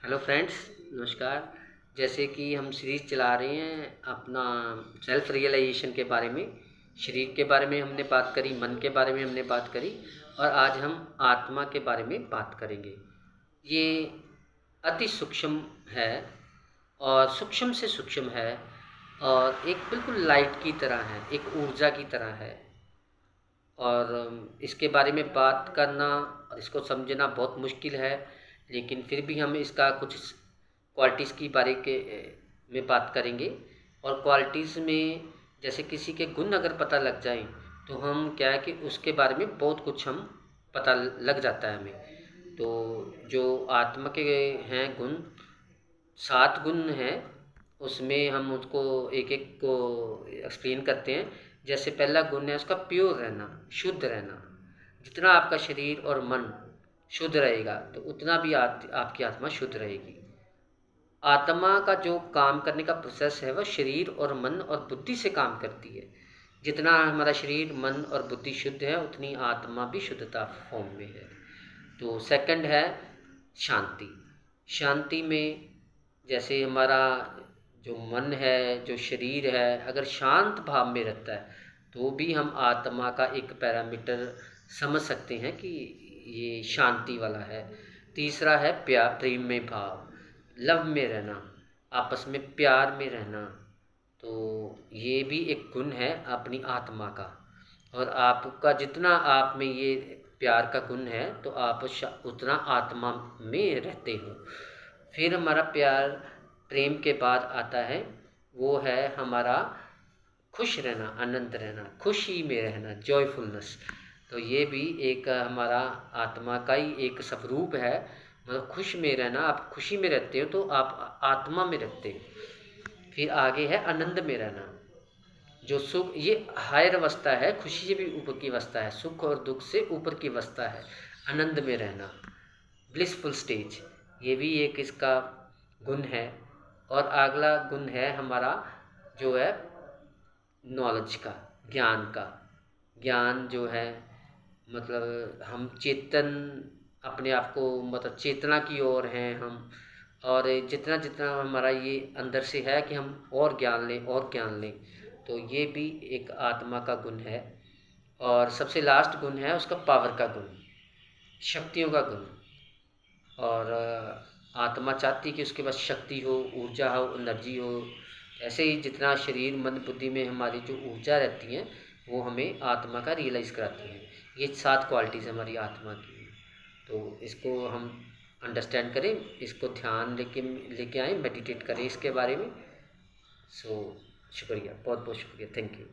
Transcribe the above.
Hello friends, नमस्कार। जैसे कि हम सीरीज़ चला रहे हैं अपना सेल्फ रियलाइजेशन के बारे में। शरीर के बारे में हमने बात करी, मन के बारे में हमने बात करी और आज हम आत्मा के बारे में बात करेंगे। ये अति सूक्ष्म है और सूक्ष्म से सूक्ष्म है और एक बिल्कुल लाइट की तरह है, एक ऊर्जा की तरह है। और इसके बारे में बात करना और इसको समझना बहुत मुश्किल है, लेकिन फिर भी हम इसका कुछ क्वालिटीज़ की बारे के में बात करेंगे। और क्वालिटीज़ में जैसे किसी के गुण अगर पता लग जाए तो हम क्या है कि उसके बारे में बहुत कुछ हम पता लग जाता है हमें। तो जो आत्मा के हैं गुण, 7 गुण हैं, उसमें हम उसको एक एक को एक्सप्लेन करते हैं। जैसे पहला गुण है उसका प्योर रहना, शुद्ध रहना। जितना आपका शरीर और मन शुद्ध रहेगा तो उतना भी आपकी आत्मा शुद्ध रहेगी। आत्मा का जो काम करने का प्रोसेस है वह शरीर और मन और बुद्धि से काम करती है। जितना हमारा शरीर, मन और बुद्धि शुद्ध है उतनी आत्मा भी शुद्धता फॉर्म में है। तो सेकंड है शांति। शांति में जैसे हमारा जो मन है, जो शरीर है, अगर शांत भाव में रहता है तो भी हम आत्मा का एक पैरामीटर समझ सकते हैं कि ये शांति वाला है। तीसरा है प्यार, प्रेम में भाव, लव में रहना, आपस में प्यार में रहना। तो ये भी एक गुण है अपनी आत्मा का। और आपका जितना आप में ये प्यार का गुण है तो आप उतना आत्मा में रहते हो। फिर हमारा प्यार, प्रेम के बाद आता है वो है हमारा खुश रहना, आनंद रहना, खुशी में रहना, जॉयफुलनेस। तो ये भी एक हमारा आत्मा का ही एक स्वरूप है। मतलब खुश में रहना, आप खुशी में रहते हो तो आप आत्मा में रहते हो। फिर आगे है आनंद में रहना, जो सुख, ये हायर अवस्था है, खुशी से भी ऊपर की अवस्था है, सुख और दुख से ऊपर की अवस्था है आनंद में रहना, ब्लिसफुल स्टेज। ये भी एक इसका गुण है। और अगला गुण है हमारा जो है नॉलेज का, ज्ञान का। ज्ञान जो है मतलब हम चेतन, अपने आप को मतलब चेतना की ओर हैं हम। और जितना जितना हमारा ये अंदर से है कि हम और ज्ञान लें और ज्ञान लें, तो ये भी एक आत्मा का गुण है। और सबसे लास्ट गुण है उसका पावर का गुण, शक्तियों का गुण। और आत्मा चाहती है कि उसके पास शक्ति हो, ऊर्जा हो, एनर्जी हो। ऐसे ही जितना शरीर, मन, बुद्धि में हमारी जो ऊर्जा रहती हैं वो हमें आत्मा का रियलाइज़ कराती हैं। ये 7 क्वालिटीज़ हमारी आत्मा की। तो इसको हम अंडरस्टैंड करें, इसको ध्यान लेके लेके आएँ, मेडिटेट करें इसके बारे में। सो शुक्रिया, बहुत बहुत शुक्रिया, थैंक यू।